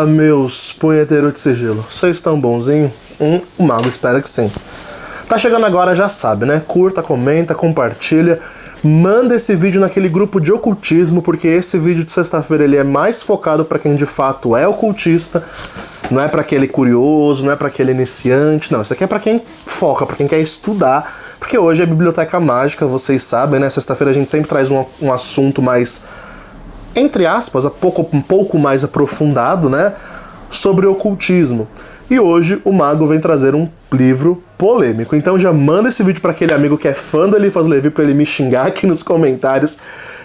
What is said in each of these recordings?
Olá, meus punheteiros de sigilo. Vocês estão bonzinho? O Mago espera que sim. Tá chegando agora, já sabe, né? Curta, comenta, compartilha. Manda esse vídeo naquele grupo de ocultismo, porque esse vídeo de sexta-feira ele é mais focado para quem de fato é ocultista. Não é para aquele curioso, não é para aquele iniciante, não. Isso aqui é para quem foca, para quem quer estudar. Porque hoje é Biblioteca Mágica, vocês sabem, né? Sexta-feira a gente sempre traz um assunto mais, entre aspas, um pouco mais aprofundado, né? Sobre ocultismo. E hoje o Mago vem trazer um livro polêmico. Então já manda esse vídeo para aquele amigo que é fã da Eliphas Levi para ele me xingar aqui nos comentários.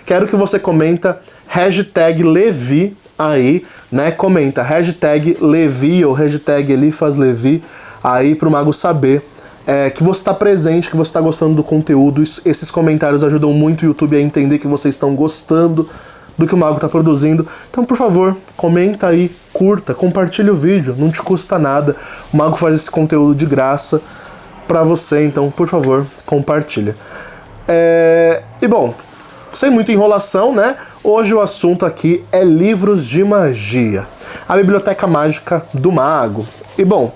Quero que você comenta hashtag Levi aí, né? Comenta hashtag Levi ou hashtag Eliphas Levi aí pro Mago saber que você está presente, que você está gostando do conteúdo. Esses comentários ajudam muito o YouTube a entender que vocês estão gostando do que o Mago está produzindo. Então, por favor, comenta aí, curta, compartilha o vídeo, não te custa nada. O Mago faz esse conteúdo de graça para você, então, por favor, compartilha. E bom, sem muita enrolação, né? Hoje o assunto aqui é livros de magia. A Biblioteca Mágica do Mago. E bom,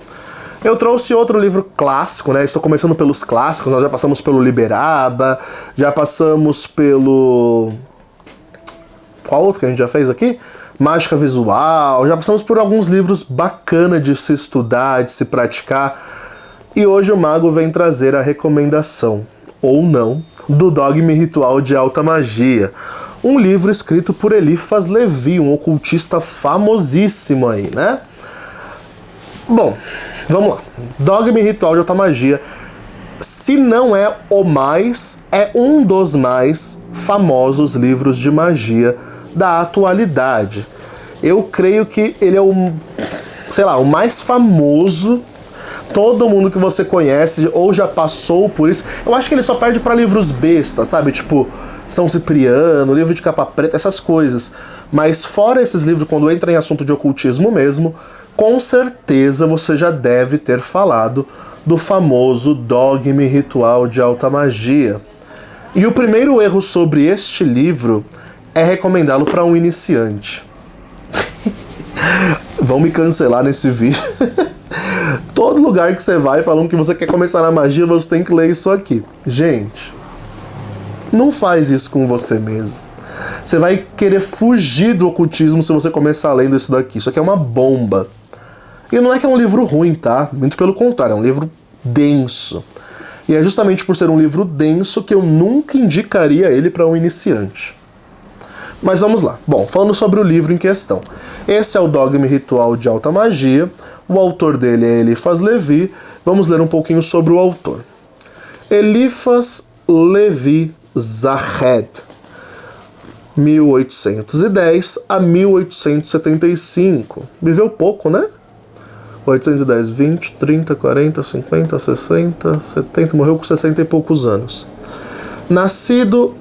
eu trouxe outro livro clássico, né? Estou começando pelos clássicos, nós já passamos pelo Liberaba, já passamos pelo... Qual outro que a gente já fez aqui? Mágica Visual, já passamos por alguns livros bacanas de se estudar, de se praticar. E hoje o Mago vem trazer a recomendação, ou não, do Dogma e Ritual de Alta Magia. Um livro escrito por Eliphas Levi, um ocultista famosíssimo aí, né? Bom, vamos lá. Dogma e Ritual de Alta Magia, se não é o mais, é um dos mais famosos livros de magia da atualidade. Eu creio que ele é o, sei lá, o mais famoso. Todo mundo que você conhece ou já passou por isso. Eu acho que ele só perde para livros bestas, sabe? Tipo São Cipriano, livro de capa preta, essas coisas. Mas fora esses livros, quando entra em assunto de ocultismo mesmo, com certeza você já deve ter falado do famoso Dogma e Ritual de Alta Magia. E o primeiro erro sobre este livro é recomendá-lo para um iniciante. Vão me cancelar nesse vídeo. Todo lugar que você vai falando que você quer começar na magia, você tem que ler isso aqui. Gente, não faz isso com você mesmo. Você vai querer fugir do ocultismo se você começar lendo isso daqui. Isso aqui é uma bomba. E não é que é um livro ruim, tá? Muito pelo contrário, é um livro denso. E é justamente por ser um livro denso que eu nunca indicaria ele para um iniciante. Mas vamos lá. Bom, falando sobre o livro em questão. Esse é o Dogma e Ritual de Alta Magia. O autor dele é Eliphas Levi. Vamos ler um pouquinho sobre o autor. Eliphas Levi Zahed, 1810 a 1875. Viveu pouco, né? 810, 20, 30, 40, 50, 60, 70, morreu com 60 e poucos anos. Nascido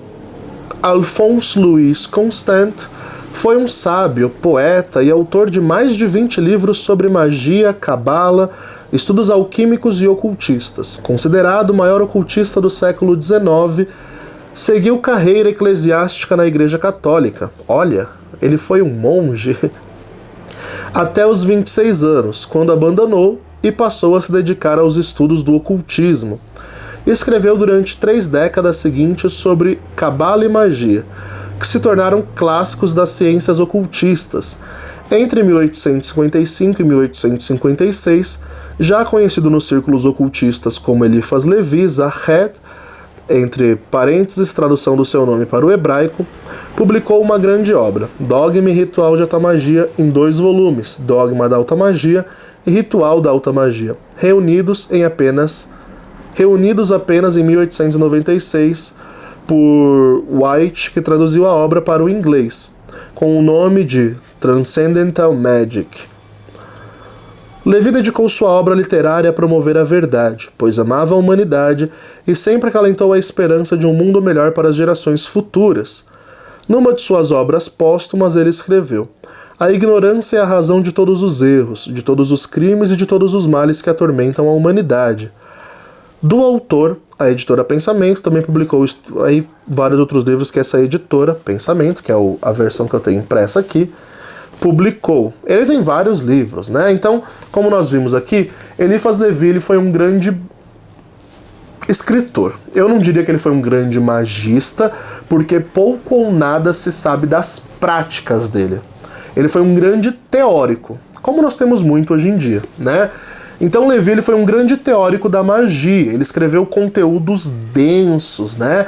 Alphonse Louis Constant, foi um sábio, poeta e autor de mais de 20 livros sobre magia, cabala, estudos alquímicos e ocultistas. Considerado o maior ocultista do século XIX, seguiu carreira eclesiástica na Igreja Católica. Olha, ele foi um monge até os 26 anos, quando abandonou e passou a se dedicar aos estudos do ocultismo. Escreveu durante 3 décadas seguintes sobre cabala e magia, que se tornaram clássicos das ciências ocultistas. Entre 1855 e 1856, já conhecido nos círculos ocultistas como Eliphas Levi Zahed, entre parênteses, tradução do seu nome para o hebraico, publicou uma grande obra, Dogma e Ritual de Alta Magia, em 2 volumes, Dogma da Alta Magia e Ritual da Alta Magia, reunidos apenas em 1896 por White, que traduziu a obra para o inglês, com o nome de Transcendental Magic. Levi dedicou sua obra literária a promover a verdade, pois amava a humanidade e sempre acalentou a esperança de um mundo melhor para as gerações futuras. Numa de suas obras póstumas ele escreveu: "A ignorância é a razão de todos os erros, de todos os crimes e de todos os males que atormentam a humanidade." Do autor, a editora Pensamento também publicou vários outros livros que essa editora, Pensamento, que é a versão que eu tenho impressa aqui, publicou. Ele tem vários livros, né? Então, como nós vimos aqui, Eliphas Levi ele foi um grande escritor. Eu não diria que ele foi um grande magista, porque pouco ou nada se sabe das práticas dele. Ele foi um grande teórico, como nós temos muito hoje em dia, né? Então Levi ele foi um grande teórico da magia. Ele escreveu conteúdos densos, né?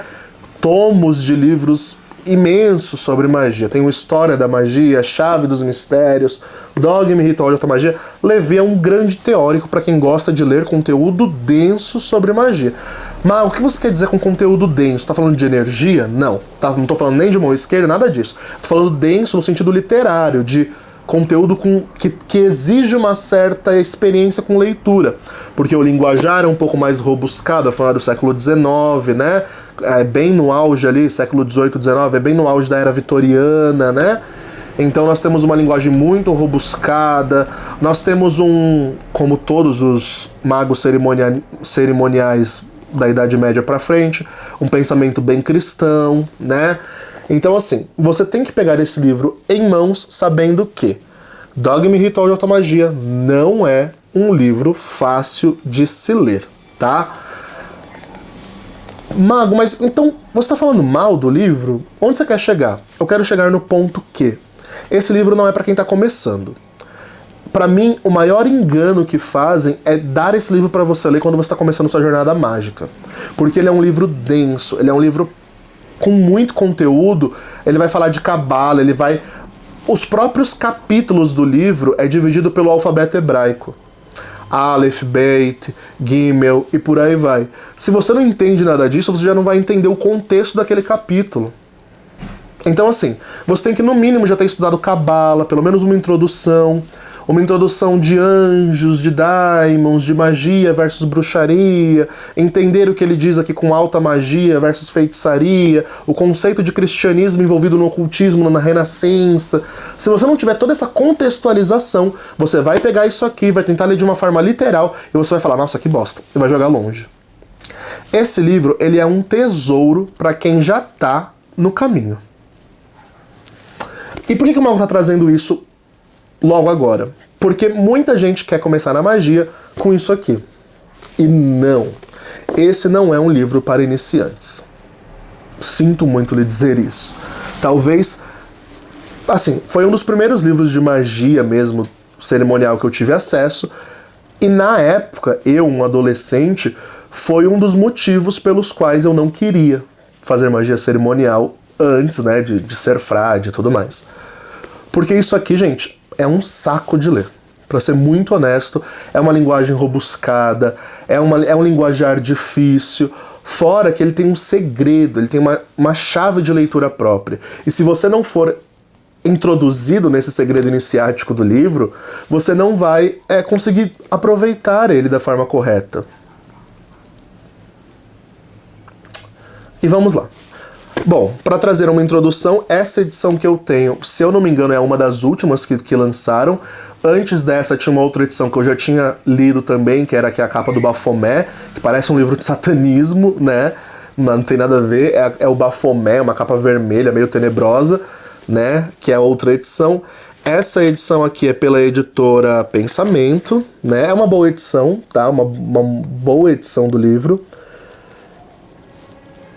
Tomos de livros imensos sobre magia. Tem o História da Magia, Chave dos Mistérios, Dogma e Ritual de Alta Magia. Levi é um grande teórico para quem gosta de ler conteúdo denso sobre magia. Mas o que você quer dizer com conteúdo denso? Tá falando de energia? Não. Não tô falando nem de mão esquerda, nada disso. Tô falando denso no sentido literário, de conteúdo que exige uma certa experiência com leitura, porque o linguajar é um pouco mais robuscado, afinal do século XIX, né? É bem no auge ali, século XVIII, XIX, é bem no auge da era vitoriana, né? Então nós temos uma linguagem muito robuscada, nós temos como todos os magos cerimoniais da Idade Média para frente, um pensamento bem cristão, né? Então, assim, você tem que pegar esse livro em mãos sabendo que Dogma e Ritual de Alta Magia não é um livro fácil de se ler, tá? Mago, mas então você tá falando mal do livro? Onde você quer chegar? Eu quero chegar no ponto que esse livro não é para quem tá começando. Para mim, o maior engano que fazem é dar esse livro para você ler quando você tá começando sua jornada mágica. Porque ele é um livro denso, ele é um livro com muito conteúdo, ele vai falar de cabala, ele vai... Os próprios capítulos do livro é dividido pelo alfabeto hebraico. Aleph, Beit, Gimel e por aí vai. Se você não entende nada disso, você já não vai entender o contexto daquele capítulo. Então assim, você tem que no mínimo já ter estudado cabala, pelo menos uma introdução de anjos, de daimons, de magia versus bruxaria, entender o que ele diz aqui com alta magia versus feitiçaria, o conceito de cristianismo envolvido no ocultismo na Renascença. Se você não tiver toda essa contextualização, você vai pegar isso aqui, vai tentar ler de uma forma literal e você vai falar, nossa, que bosta, e vai jogar longe. Esse livro, ele é um tesouro para quem já tá no caminho. E por que o Mago tá trazendo isso logo agora? Porque muita gente quer começar na magia com isso aqui. E não. Esse não é um livro para iniciantes. Sinto muito lhe dizer isso. Talvez... Assim, foi um dos primeiros livros de magia mesmo, cerimonial, que eu tive acesso. E na época, eu, um adolescente, foi um dos motivos pelos quais eu não queria fazer magia cerimonial antes, né, de ser frade e tudo mais. Porque isso aqui, gente, é um saco de ler. Pra ser muito honesto, é uma linguagem robuscada, é um linguajar difícil, fora que ele tem um segredo, ele tem uma chave de leitura própria. E se você não for introduzido nesse segredo iniciático do livro, você não vai conseguir aproveitar ele da forma correta. E vamos lá. Bom, para trazer uma introdução, essa edição que eu tenho, se eu não me engano, é uma das últimas que lançaram. Antes dessa tinha uma outra edição que eu já tinha lido também, que era a capa do Bafomé, que parece um livro de satanismo, né? Mas não tem nada a ver, é o Bafomé, uma capa vermelha, meio tenebrosa, né? Que é outra edição. Essa edição aqui é pela editora Pensamento, né? É uma boa edição, tá? Uma boa edição do livro.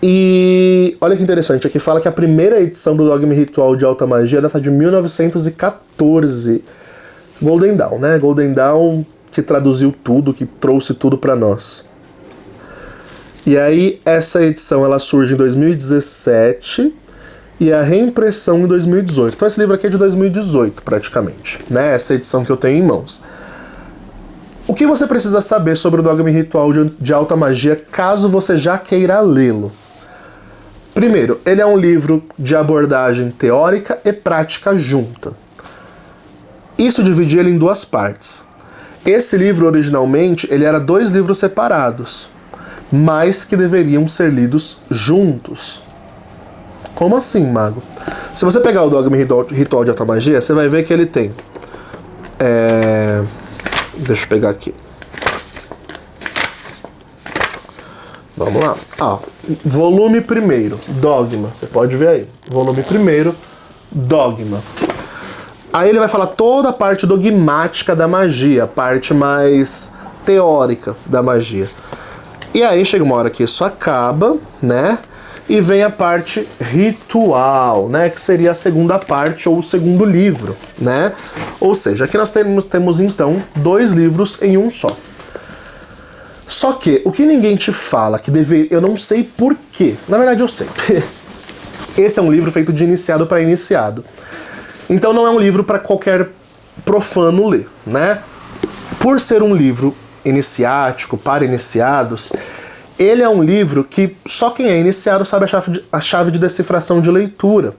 E olha que interessante, aqui fala que a primeira edição do Dogma e Ritual de Alta Magia data de 1914. Golden Dawn, né? Golden Dawn que traduziu tudo, que trouxe tudo pra nós. E aí essa edição ela surge em 2017 e a reimpressão em 2018. Então esse livro aqui é de 2018 praticamente, né? Essa edição que eu tenho em mãos. O que você precisa saber sobre o Dogma e Ritual de Alta Magia caso você já queira lê-lo? Primeiro, ele é um livro de abordagem teórica e prática junta. Isso dividia ele em duas partes. Esse livro, originalmente, ele era 2 livros separados, mas que deveriam ser lidos juntos. Como assim, Mago? Se você pegar o Dogma e Ritual de Alta Magia, você vai ver que ele tem... Deixa eu pegar aqui. Vamos lá. Volume 1º, Dogma. Você pode ver aí. Volume 1º, Dogma. Aí ele vai falar toda a parte dogmática da magia, a parte mais teórica da magia. E aí chega uma hora que isso acaba, né? E vem a parte ritual, né? Que seria a segunda parte ou o segundo livro, né? Ou seja, aqui nós temos então 2 livros em um só. Só que o que ninguém te fala, que eu não sei porquê, na verdade eu sei. Esse é um livro feito de iniciado para iniciado. Então não é um livro para qualquer profano ler, né? Por ser um livro iniciático, para iniciados, ele é um livro que só quem é iniciado sabe a chave de decifração de leitura.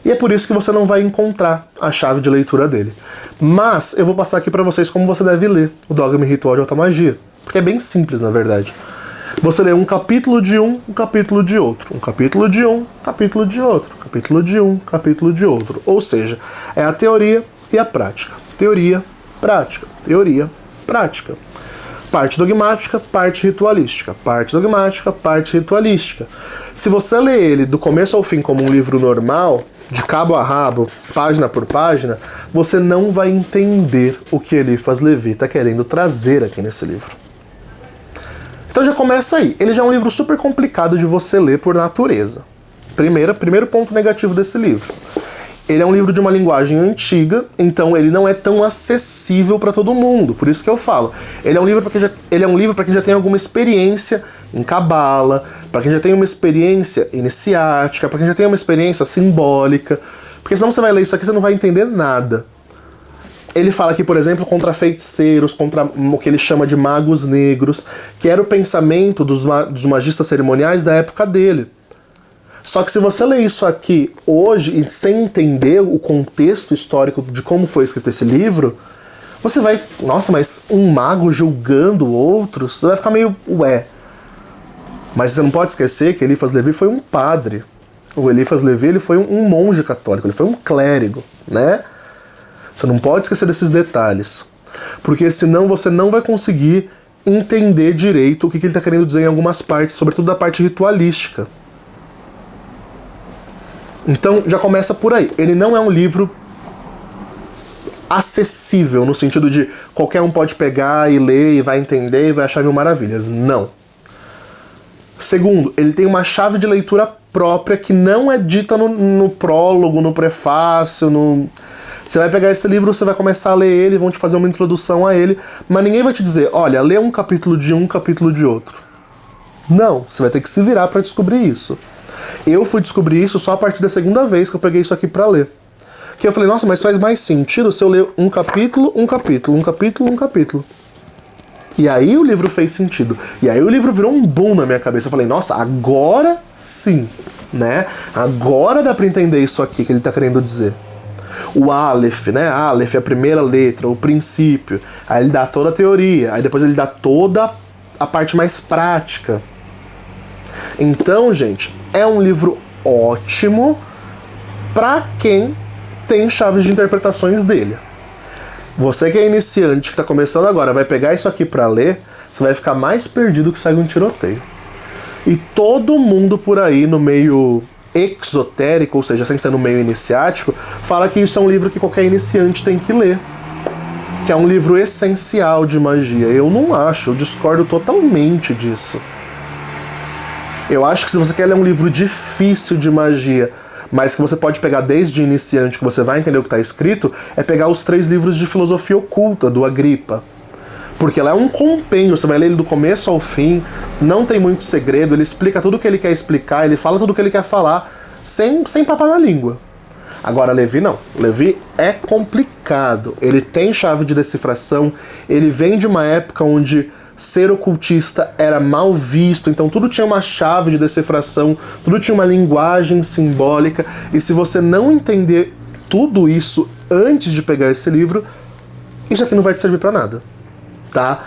E é por isso que você não vai encontrar a chave de leitura dele. Mas eu vou passar aqui para vocês como você deve ler o Dogma e Ritual de Alta Magia. Porque é bem simples, na verdade. Você lê um capítulo de um capítulo de outro. Um capítulo de um, capítulo de outro. Capítulo de um, capítulo de outro. Ou seja, é a teoria e a prática. Teoria, prática. Teoria, prática. Parte dogmática, parte ritualística. Parte dogmática, parte ritualística. Se você lê ele do começo ao fim como um livro normal, de cabo a rabo, página por página, você não vai entender o que Eliphas Levi está querendo trazer aqui nesse livro. Então já começa aí. Ele já é um livro super complicado de você ler por natureza. Primeiro ponto negativo desse livro. Ele é um livro de uma linguagem antiga, então ele não é tão acessível para todo mundo. Por isso que eu falo. Ele é um livro para quem já tem alguma experiência em cabala, para quem já tem uma experiência iniciática, para quem já tem uma experiência simbólica. Porque senão você vai ler isso aqui e você não vai entender nada. Ele fala aqui, por exemplo, contra feiticeiros, contra o que ele chama de magos negros, que era o pensamento dos magistas cerimoniais da época dele. Só que se você ler isso aqui hoje e sem entender o contexto histórico de como foi escrito esse livro, você vai... Nossa, mas um mago julgando outros? Você vai ficar meio... Ué. Mas você não pode esquecer que Eliphas Levi foi um padre. O Eliphas Levi ele foi um monge católico, ele foi um clérigo, né? Você não pode esquecer desses detalhes. Porque senão você não vai conseguir entender direito o que ele está querendo dizer em algumas partes, sobretudo da parte ritualística. Então já começa por aí. Ele não é um livro acessível, no sentido de qualquer um pode pegar e ler e vai entender e vai achar mil maravilhas. Não. Segundo, ele tem uma chave de leitura própria que não é dita no prólogo, no prefácio, no... Você vai pegar esse livro, você vai começar a ler ele, vão te fazer uma introdução a ele, mas ninguém vai te dizer, olha, lê um capítulo de um, capítulo de outro. Não, você vai ter que se virar para descobrir isso. Eu fui descobrir isso só a partir da segunda vez que eu peguei isso aqui para ler. Que eu falei, nossa, mas faz mais sentido se eu ler um capítulo, um capítulo, um capítulo, um capítulo. E aí o livro fez sentido. E aí o livro virou um boom na minha cabeça. Eu falei, nossa, agora sim, né? Agora dá para entender isso aqui que ele tá querendo dizer. O Aleph, né? Aleph é a primeira letra, o princípio. Aí ele dá toda a teoria. Aí depois ele dá toda a parte mais prática. Então, gente, é um livro ótimo para quem tem chaves de interpretações dele. Você que é iniciante, que está começando agora, vai pegar isso aqui para ler, você vai ficar mais perdido que sai de um tiroteio. E todo mundo por aí no meio exotérico, ou seja, sem ser no meio iniciático, fala que isso é um livro que qualquer iniciante tem que ler. Que é um livro essencial de magia. Eu não acho, eu discordo totalmente disso. Eu acho que se você quer ler um livro difícil de magia, mas que você pode pegar desde iniciante, que você vai entender o que está escrito, é pegar os 3 livros de filosofia oculta, do Agrippa. Porque ela é um compêndio, você vai ler ele do começo ao fim, não tem muito segredo, ele explica tudo o que ele quer explicar, ele fala tudo o que ele quer falar, sem papar na língua. Agora, Levi não. Levi é complicado, ele tem chave de decifração, ele vem de uma época onde ser ocultista era mal visto, então tudo tinha uma chave de decifração, tudo tinha uma linguagem simbólica, e se você não entender tudo isso antes de pegar esse livro, isso aqui não vai te servir pra nada, tá?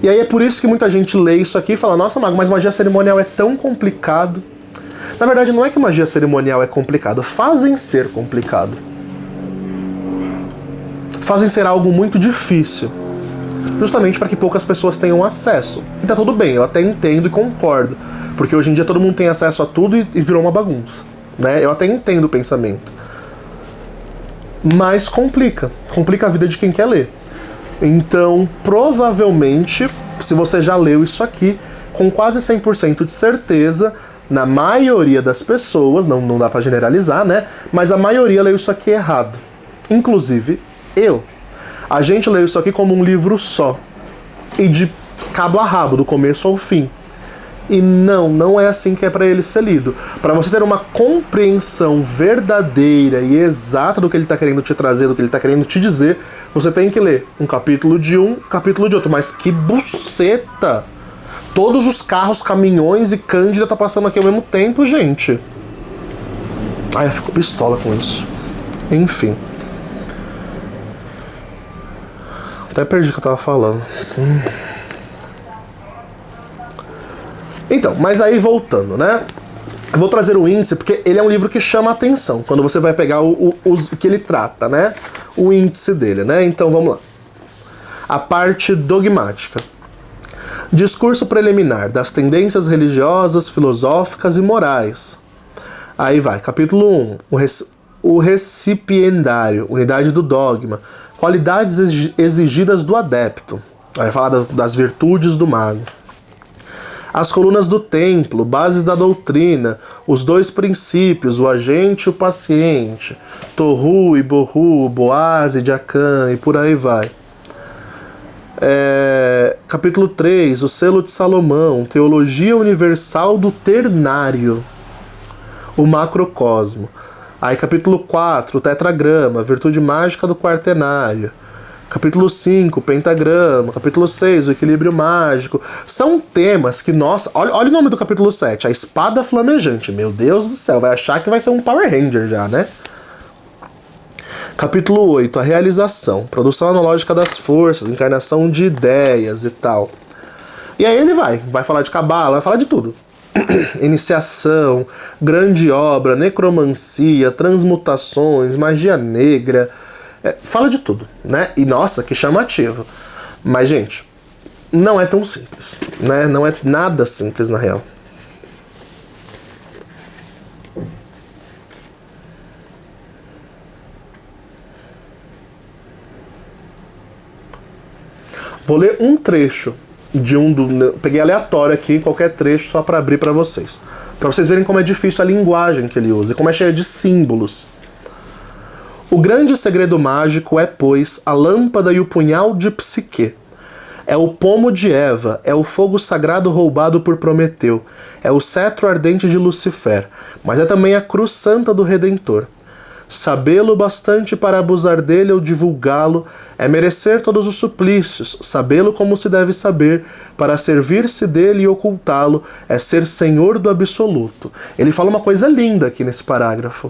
E aí é por isso que muita gente lê isso aqui e fala, nossa, Mago, mas magia cerimonial é tão complicado. Na verdade, não é que magia cerimonial é complicado, fazem ser complicado. Fazem ser algo muito difícil. Justamente para que poucas pessoas tenham acesso. E tá tudo bem, eu até entendo e concordo. Porque hoje em dia todo mundo tem acesso a tudo e virou uma bagunça, né? Eu até entendo o pensamento. mais complica a vida de quem quer ler. Então, provavelmente, se você já leu isso aqui, com quase 100% de certeza, na maioria das pessoas, não dá pra generalizar, né? Mas a maioria leu isso aqui errado. Inclusive, eu. A gente leu isso aqui como um livro só. E de cabo a rabo, do começo ao fim. E não é assim que é para ele ser lido. Para você ter uma compreensão verdadeira e exata do que ele está querendo te trazer, do que ele está querendo te dizer, você tem que ler um capítulo de um, capítulo de outro. Mas que buceta! Todos os carros, caminhões e Cândida tá passando aqui ao mesmo tempo, gente. Ai, eu fico pistola com isso. Enfim. Até perdi o que eu tava falando. Então, mas aí voltando, né? Eu vou trazer o índice, porque ele é um livro que chama a atenção, quando você vai pegar o que ele trata, né? O índice dele, né? Então vamos lá. A parte dogmática. Discurso preliminar das tendências religiosas, filosóficas e morais. Aí vai, capítulo 1. O recipiendário, unidade do dogma. Qualidades exigidas do adepto. Aí vai falar das virtudes do mago. As colunas do templo, bases da doutrina, os dois princípios, o agente e o paciente, Tohu e Bohu, Boaz e Jacan, e por aí vai. Capítulo 3, o selo de Salomão, teologia universal do ternário, o macrocosmo. Aí capítulo 4, o tetragrama, virtude mágica do quaternário. Capítulo 5, o pentagrama. Capítulo 6, o equilíbrio mágico. São temas que, nossa... Olha o nome do capítulo 7, a espada flamejante. Meu Deus do céu, vai achar que vai ser um Power Ranger já, né? Capítulo 8, a realização. Produção analógica das forças, encarnação de ideias e tal. E aí ele vai falar de cabala, vai falar de tudo. Iniciação, grande obra, necromancia, transmutações, magia negra... fala de tudo, né? E nossa, que chamativo. Mas, gente, não é tão simples, né? Não é nada simples, na real. Vou ler um trecho de peguei aleatório aqui, qualquer trecho, só para abrir para vocês verem como é difícil a linguagem que ele usa e como é cheia de símbolos. O grande segredo mágico é, pois, a lâmpada e o punhal de Psique. É o pomo de Eva, é o fogo sagrado roubado por Prometeu, é o cetro ardente de Lucifer, mas é também a cruz santa do Redentor. Sabê-lo bastante para abusar dele ou divulgá-lo é merecer todos os suplícios, sabê-lo como se deve saber, para servir-se dele e ocultá-lo é ser senhor do absoluto. Ele fala uma coisa linda aqui nesse parágrafo.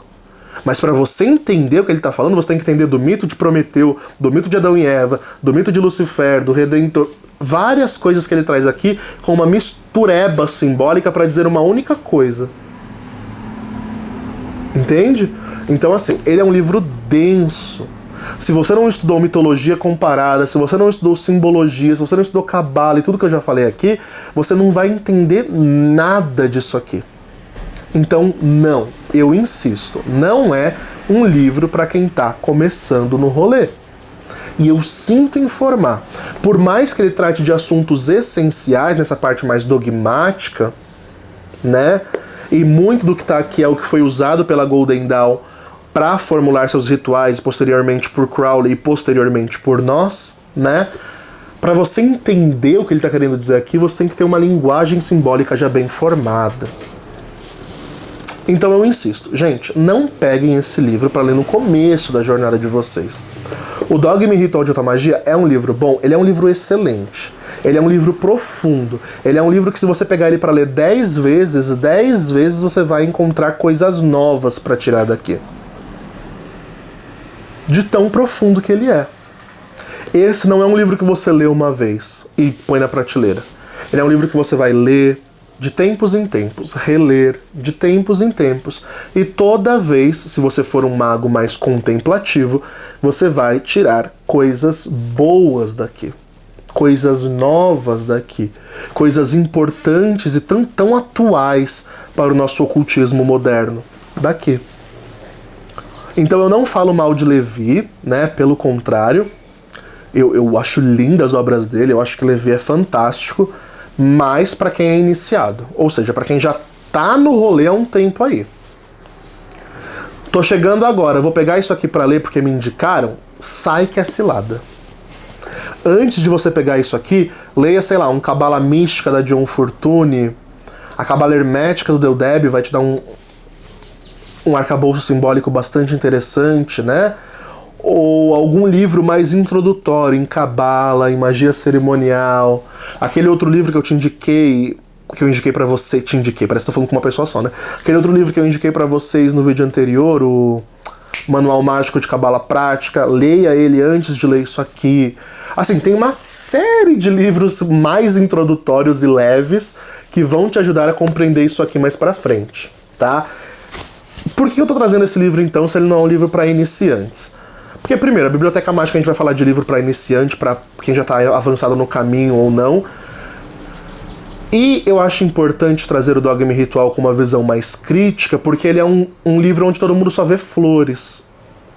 Mas para você entender o que ele está falando, você tem que entender do mito de Prometeu, do mito de Adão e Eva, do mito de Lucifer, do Redentor. Várias coisas que ele traz aqui com uma mistureba simbólica para dizer uma única coisa. Entende? Então, assim, ele é um livro denso. Se você não estudou mitologia comparada, se você não estudou simbologia, se você não estudou cabala e tudo que eu já falei aqui, você não vai entender nada disso aqui. Então, não, eu insisto, não é um livro para quem está começando no rolê. E eu sinto informar, por mais que ele trate de assuntos essenciais, nessa parte mais dogmática, né? E muito do que está aqui é o que foi usado pela Golden Dawn para formular seus rituais, posteriormente por Crowley e posteriormente por nós, né? Para você entender o que ele está querendo dizer aqui, você tem que ter uma linguagem simbólica já bem formada. Então eu insisto, gente, não peguem esse livro para ler no começo da jornada de vocês. O Dogma e Ritual de Automagia é um livro bom, ele é um livro excelente, ele é um livro profundo, ele é um livro que se você pegar ele para ler 10 vezes você vai encontrar coisas novas para tirar daqui. De tão profundo que ele é. Esse não é um livro que você lê uma vez e põe na prateleira. Ele é um livro que você vai ler de tempos em tempos, reler de tempos em tempos, e toda vez, se você for um mago mais contemplativo, você vai tirar coisas boas daqui, coisas novas daqui, coisas importantes e tão atuais para o nosso ocultismo moderno daqui. Então eu não falo mal de Levi, né? Pelo contrário, eu acho lindas as obras dele, eu acho que Levi é fantástico, mas para quem é iniciado, ou seja, para quem já tá no rolê há um tempo aí. Tô chegando agora, vou pegar isso aqui para ler porque me indicaram, sai que é cilada. Antes de você pegar isso aqui, leia, sei lá, um Cabala Mística da John Fortune, a Cabala Hermética do Deldeb vai te dar um arcabouço simbólico bastante interessante, né? Ou algum livro mais introdutório em Cabala, em magia cerimonial. Aquele outro livro que eu indiquei pra você, parece que tô falando com uma pessoa só, né? Aquele outro livro que eu indiquei pra vocês no vídeo anterior, o Manual Mágico de Cabala Prática, leia ele antes de ler isso aqui. Assim, tem uma série de livros mais introdutórios e leves que vão te ajudar a compreender isso aqui mais pra frente, tá? Por que eu tô trazendo esse livro então, se ele não é um livro pra iniciantes? Porque, primeiro, a Biblioteca Mágica a gente vai falar de livro pra iniciante, pra quem já tá avançado no caminho ou não. E eu acho importante trazer o Dogma e Ritual com uma visão mais crítica, porque ele é um livro onde todo mundo só vê flores.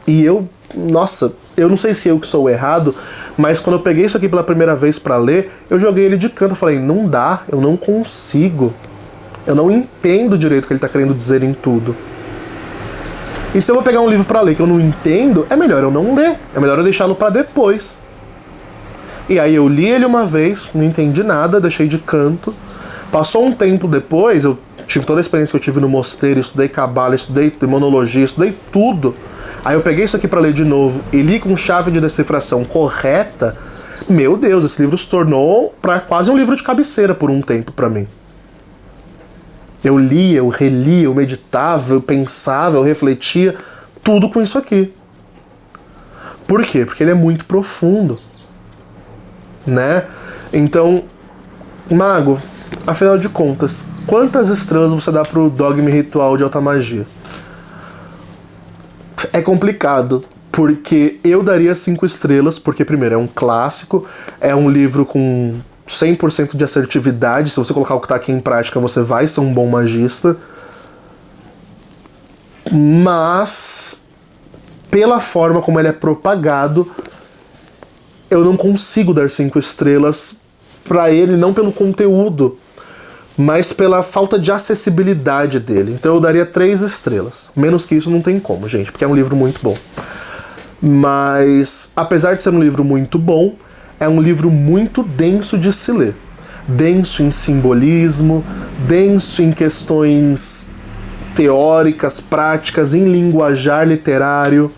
E nossa, eu não sei se eu que sou errado, mas quando eu peguei isso aqui pela primeira vez pra ler, eu joguei ele de canto, eu falei, não dá, eu não consigo. Eu não entendo direito o que ele tá querendo dizer em tudo. E se eu vou pegar um livro pra ler que eu não entendo, é melhor eu não ler, é melhor eu deixá-lo pra depois. E aí eu li ele uma vez, não entendi nada, deixei de canto. Passou um tempo depois, eu tive toda a experiência que eu tive no mosteiro, estudei cabala, estudei demonologia, estudei tudo. Aí eu peguei isso aqui pra ler de novo e li com chave de decifração correta. Meu Deus, esse livro se tornou quase um livro de cabeceira por um tempo pra mim. Eu lia, eu relia, eu meditava, eu pensava, eu refletia, tudo com isso aqui. Por quê? Porque ele é muito profundo, né? Então, mago, afinal de contas, quantas estrelas você dá pro Dogma e Ritual de Alta Magia? É complicado, porque eu daria 5 estrelas, porque primeiro é um clássico, é um livro com 100% de assertividade, se você colocar o que tá aqui em prática, você vai ser um bom magista. Mas, pela forma como ele é propagado, eu não consigo dar 5 estrelas pra ele, não pelo conteúdo, mas pela falta de acessibilidade dele. Então eu daria 3 estrelas. Menos que isso não tem como, gente, porque é um livro muito bom. Mas, apesar de ser um livro muito bom, é um livro muito denso de se ler. Denso em simbolismo, denso em questões teóricas, práticas, em linguajar literário.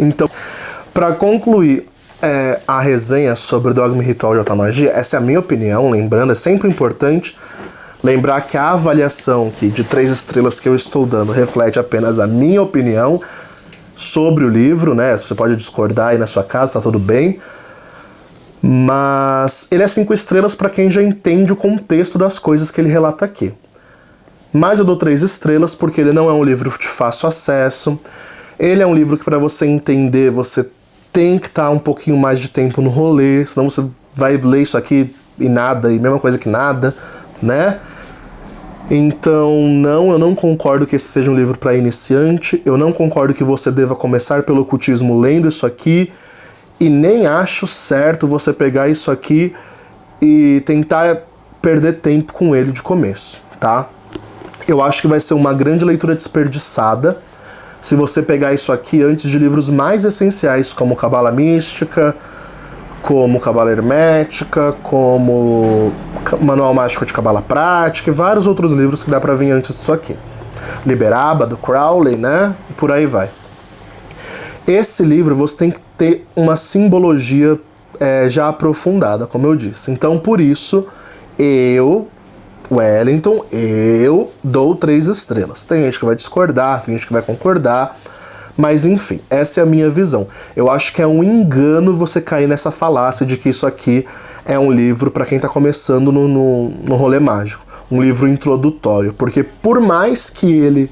Então, para concluir a resenha sobre o Dogma e Ritual de Alta Magia, essa é a minha opinião, lembrando, é sempre importante lembrar que a avaliação aqui de 3 estrelas que eu estou dando reflete apenas a minha opinião sobre o livro, né? Você pode discordar aí na sua casa, tá tudo bem. Mas ele é 5 estrelas para quem já entende o contexto das coisas que ele relata aqui. Mas eu dou 3 estrelas porque ele não é um livro de fácil acesso. Ele é um livro que, para você entender, você tem que estar um pouquinho mais de tempo no rolê, senão você vai ler isso aqui e nada, e mesma coisa que nada, né? Então, não, eu não concordo que esse seja um livro para iniciante, eu não concordo que você deva começar pelo ocultismo lendo isso aqui, e nem acho certo você pegar isso aqui e tentar perder tempo com ele de começo, tá? Eu acho que vai ser uma grande leitura desperdiçada se você pegar isso aqui antes de livros mais essenciais, como Cabala Mística, como Cabala Hermética, como Manual Mágico de Cabala Prática e vários outros livros que dá pra vir antes disso aqui. Liberaba, do Crowley, né? E por aí vai. Esse livro você tem que ter uma simbologia já aprofundada, como eu disse. Então, por isso, Wellington, eu dou 3 estrelas. Tem gente que vai discordar, tem gente que vai concordar, mas enfim, essa é a minha visão. Eu acho que é um engano você cair nessa falácia de que isso aqui é um livro para quem tá começando no rolê mágico. Um livro introdutório, porque por mais que ele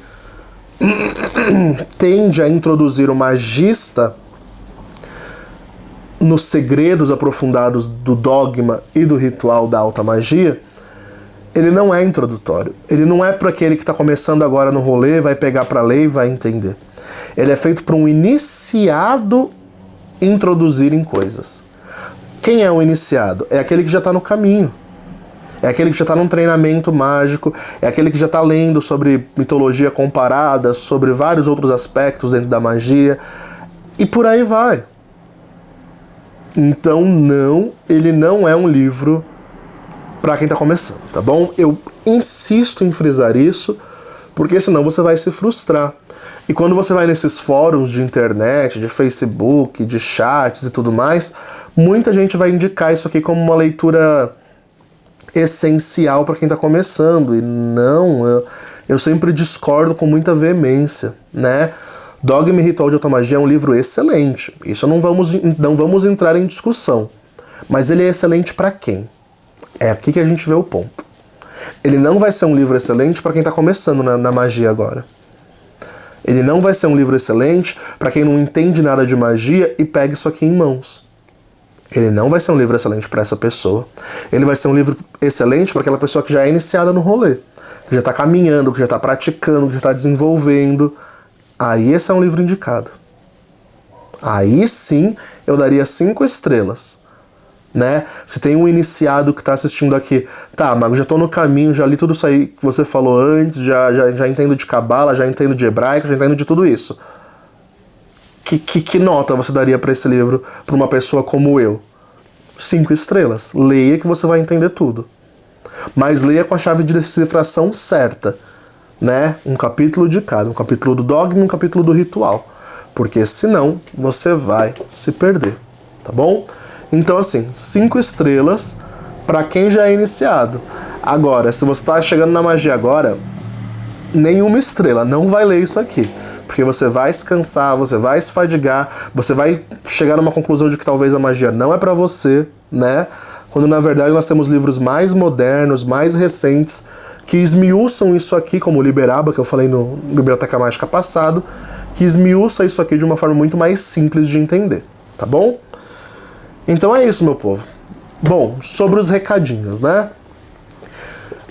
tende a introduzir o magista nos segredos aprofundados do dogma e do ritual da alta magia, ele não é introdutório. Ele não é para aquele que está começando agora no rolê, vai pegar para ler e vai entender. Ele é feito para um iniciado introduzir em coisas. Quem é o iniciado? É aquele que já está no caminho. É aquele que já está num treinamento mágico, é aquele que já está lendo sobre mitologia comparada, sobre vários outros aspectos dentro da magia, e por aí vai. Então ele não é um livro para quem está começando, tá bom? Eu insisto em frisar isso, porque senão você vai se frustrar. E quando você vai nesses fóruns de internet, de Facebook, de chats e tudo mais, muita gente vai indicar isso aqui como uma leitura essencial para quem está começando, e não, eu sempre discordo com muita veemência, né? Dogma e Ritual de Automagia é um livro excelente, isso não vamos entrar em discussão, mas ele é excelente para quem? É aqui que a gente vê o ponto. Ele não vai ser um livro excelente para quem está começando na magia agora. Ele não vai ser um livro excelente para quem não entende nada de magia e pega isso aqui em mãos. Ele não vai ser um livro excelente para essa pessoa. Ele vai ser um livro excelente para aquela pessoa que já é iniciada no rolê, que já está caminhando, que já está praticando, que já está desenvolvendo. Aí esse é um livro indicado. Aí sim eu daria 5 estrelas. Né? Se tem um iniciado que está assistindo aqui, tá, Mago, já estou no caminho, já li tudo isso aí que você falou antes, já entendo de cabala, já entendo de hebraico, já entendo de tudo isso. Que nota você daria para esse livro para uma pessoa como eu? 5 estrelas. Leia que você vai entender tudo. Mas leia com a chave de decifração certa, né? Um capítulo de cada, um capítulo do dogma e um capítulo do ritual. Porque senão você vai se perder, tá bom? Então assim, 5 estrelas para quem já é iniciado. Agora, se você está chegando na magia agora, nenhuma estrela, não vai ler isso aqui. Porque você vai se cansar, você vai se fadigar, você vai chegar numa conclusão de que talvez a magia não é pra você, né? Quando na verdade nós temos livros mais modernos, mais recentes, que esmiuçam isso aqui, como o Liberaba, que eu falei no Biblioteca Mágica passado, que esmiuça isso aqui de uma forma muito mais simples de entender, tá bom? Então é isso, meu povo. Bom, sobre os recadinhos, né?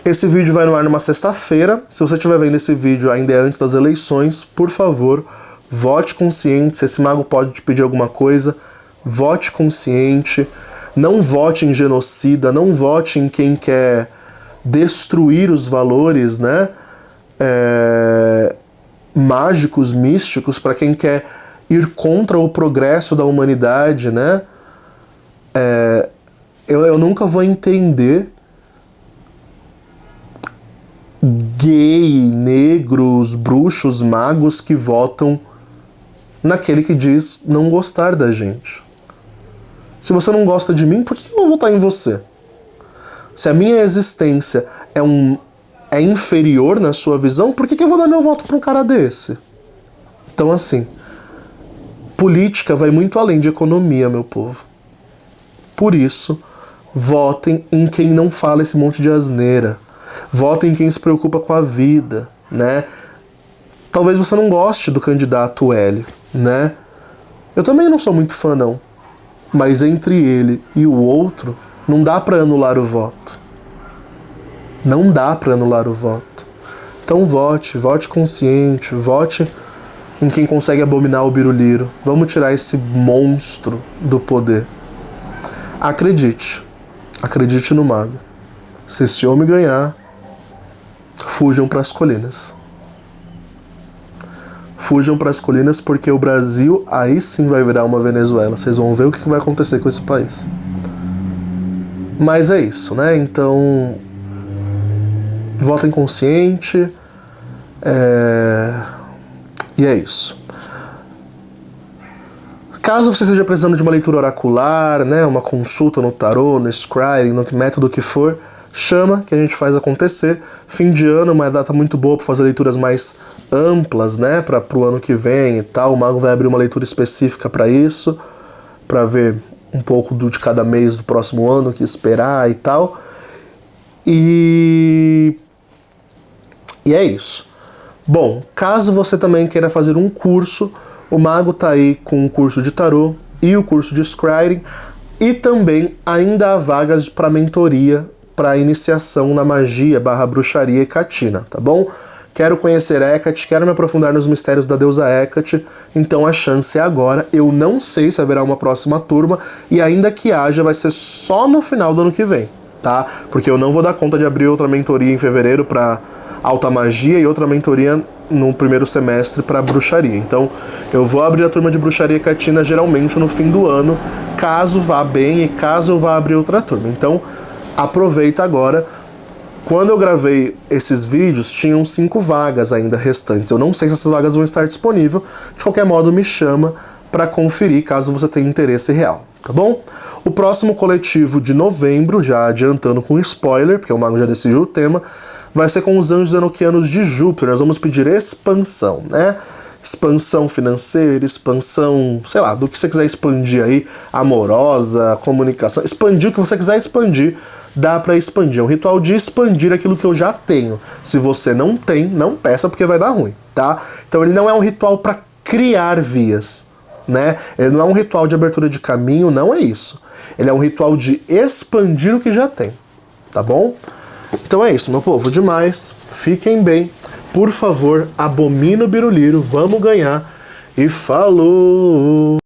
Esse vídeo vai no ar numa sexta-feira. Se você estiver vendo esse vídeo ainda é antes das eleições, por favor, vote consciente. Se esse mago pode te pedir alguma coisa, vote consciente. Não vote em genocida, não vote em quem quer destruir os valores, né? Mágicos, místicos, para quem quer ir contra o progresso da humanidade, né? Eu nunca vou entender gay, negros, bruxos, magos que votam naquele que diz não gostar da gente. Se você não gosta de mim, por que eu vou votar em você? Se a minha existência é inferior na sua visão, por que eu vou dar meu voto para um cara desse? Então assim, política vai muito além de economia, meu povo. Por isso, votem em quem não fala esse monte de asneira. Votem em quem se preocupa com a vida, né? Talvez você não goste do candidato L, né? Eu também não sou muito fã, não. Mas entre ele e o outro, não dá pra anular o voto. Não dá pra anular o voto. Então vote consciente, vote em quem consegue abominar o biruliro. Vamos tirar esse monstro do poder. Acredite no mago. Se esse homem ganhar, fujam para as colinas. Fujam para as colinas porque o Brasil aí sim vai virar uma Venezuela. Vocês vão ver o que vai acontecer com esse país. Mas é isso, né? Então, votem consciente. E é isso. Caso você esteja precisando de uma leitura oracular, né, uma consulta no tarô, no scrying, no método que for, chama que a gente faz acontecer. Fim de ano é uma data muito boa para fazer leituras mais amplas, né, para o ano que vem e tal. O mago vai abrir uma leitura específica para isso, para ver um pouco de cada mês do próximo ano, o que esperar e tal. E é isso. Bom, caso você também queira fazer um curso, o mago tá aí com o curso de tarô e o curso de scrying, e também ainda há vagas para mentoria, para iniciação na magia / bruxaria e catina, tá bom? quero conhecer Hecate, quero me aprofundar nos mistérios da deusa Hecate, então a chance é agora. Eu não sei se haverá uma próxima turma, e ainda que haja, vai ser só no final do ano que vem, tá? Porque eu não vou dar conta de abrir outra mentoria em fevereiro para alta magia e outra mentoria no primeiro semestre para bruxaria. Então eu vou abrir a turma de bruxaria hecatina geralmente no fim do ano, caso vá bem e caso eu vá abrir outra turma. Então aproveita agora. Quando eu gravei esses vídeos, tinham 5 vagas ainda restantes. Eu não sei se essas vagas vão estar disponíveis. De qualquer modo, me chama para conferir, caso você tenha interesse real, tá bom? O próximo coletivo de novembro, já adiantando com spoiler, porque o Mago já decidiu o tema, vai ser com os Anjos Enoquianos de Júpiter. Nós vamos pedir expansão, né? Expansão financeira, expansão, sei lá, do que você quiser expandir aí, amorosa, comunicação, expandir o que você quiser expandir, dá pra expandir. É um ritual de expandir aquilo que eu já tenho. Se você não tem, não peça porque vai dar ruim, tá? Então ele não é um ritual pra criar vias, né? Ele não é um ritual de abertura de caminho, não é isso. Ele é um ritual de expandir o que já tem, tá bom? Então é isso, meu povo, demais. Fiquem bem. Por favor, abomina o biruliro, vamos ganhar. E falou!